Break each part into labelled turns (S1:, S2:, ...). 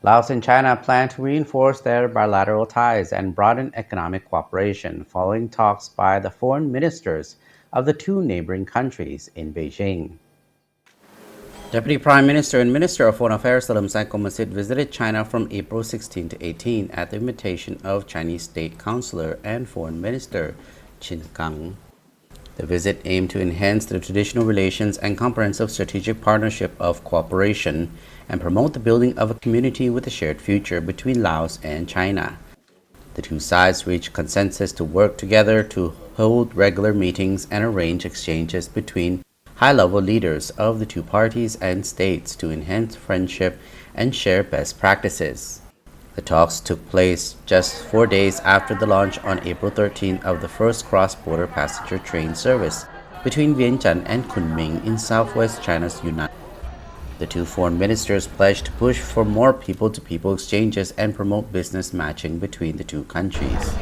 S1: Laos and China plan to reinforce their bilateral ties and broaden economic cooperation following talks by the foreign ministers of the two neighboring countries in Beijing. Deputy Prime Minister and Minister of Foreign Affairs Salam Komachit visited China from April 16 to 18 at the invitation of Chinese State Councilor and Foreign Minister Qin Gang. The visit aimed to enhance the traditional relations and comprehensive strategic partnership of cooperation and promote the building of a community with a shared future between Laos and China. The two sides reached consensus to work together to hold regular meetings and arrange exchanges between high-level leaders of the two parties and states to enhance friendship and share best practices. The talks took place just 4 days after the launch on April 13 of the first cross-border passenger train service between Vientiane and Kunming in southwest China's Yunnan. The two foreign ministers pledged to push for more people-to-people exchanges and promote business matching between the two countries.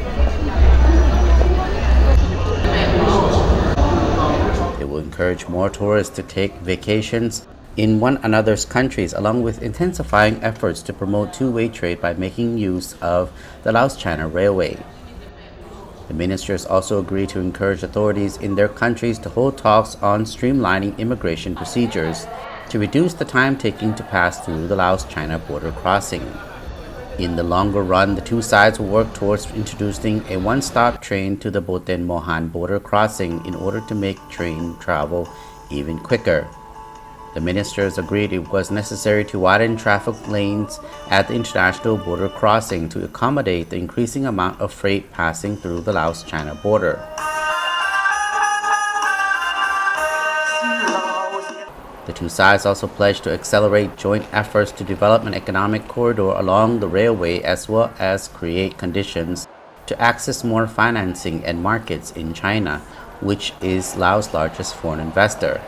S1: They will encourage more tourists to take vacations in one another's countries, along with intensifying efforts to promote two-way trade by making use of the Laos-China Railway. The ministers also agreed to encourage authorities in their countries to hold talks on streamlining immigration procedures to reduce the time taking to pass through the Laos-China border crossing. In the longer run, the two sides will work towards introducing a one-stop train to the Boten Mohan border crossing in order to make train travel even quicker. The ministers agreed it was necessary to widen traffic lanes at the international border crossing to accommodate the increasing amount of freight passing through the Laos-China border. The two sides also pledged to accelerate joint efforts to develop an economic corridor along the railway as well as create conditions to access more financing and markets in China, which is Laos' largest foreign investor.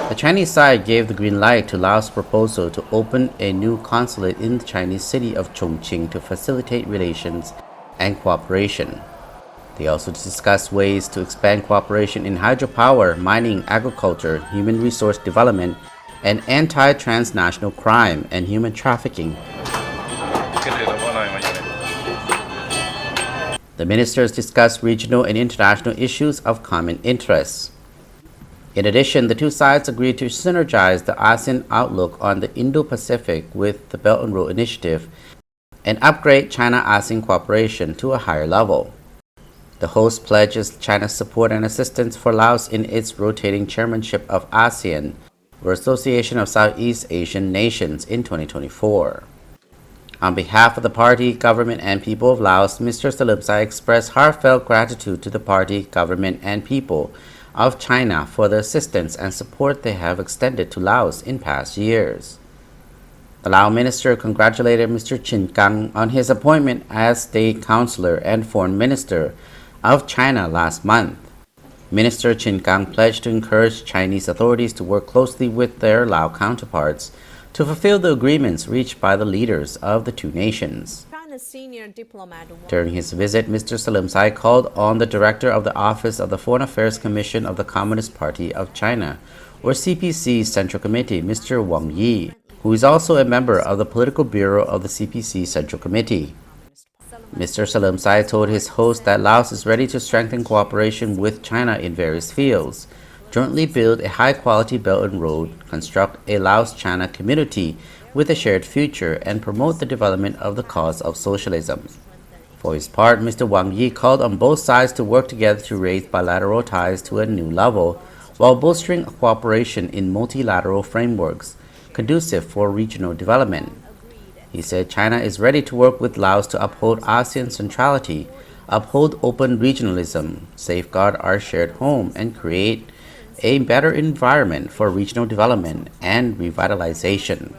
S1: The Chinese side gave the green light to Laos' proposal to open a new consulate in the Chinese city of Chongqing to facilitate relations and cooperation. They also discussed ways to expand cooperation in hydropower, mining, agriculture, human resource development, and anti-transnational crime and human trafficking. The ministers discussed regional and international issues of common interest. In addition, the two sides agreed to synergize the ASEAN outlook on the Indo-Pacific with the Belt and Road Initiative and upgrade China-ASEAN cooperation to a higher level. The host pledges China's support and assistance for Laos in its rotating chairmanship of ASEAN, or Association of Southeast Asian Nations, in 2024. On behalf of the party, government, and people of Laos, Mr. Salimsai expressed heartfelt gratitude to the party, government, and people of China for the assistance and support they have extended to Laos in past years. The Lao minister congratulated Mr. Qin Gang on his appointment as State Councilor and Foreign Minister of China last month. Minister Qin Gang pledged to encourage Chinese authorities to work closely with their Lao counterparts to fulfill the agreements reached by the leaders of the two nations. During his visit, Mr. Salimsai called on the director of the Office of the Foreign Affairs Commission of the Communist Party of China, or CPC Central Committee, Mr. Wang Yi, who is also a member of the Political Bureau of the CPC Central Committee. Mr. Salimsai told his host that Laos is ready to strengthen cooperation with China in various fields, jointly build a high-quality Belt and Road, construct a Laos-China community with a shared future, and promote the development of the cause of socialism. For his part, Mr. Wang Yi called on both sides to work together to raise bilateral ties to a new level, while bolstering cooperation in multilateral frameworks conducive for regional development. He said China is ready to work with Laos to uphold ASEAN centrality, uphold open regionalism, safeguard our shared home, and create a better environment for regional development and revitalization.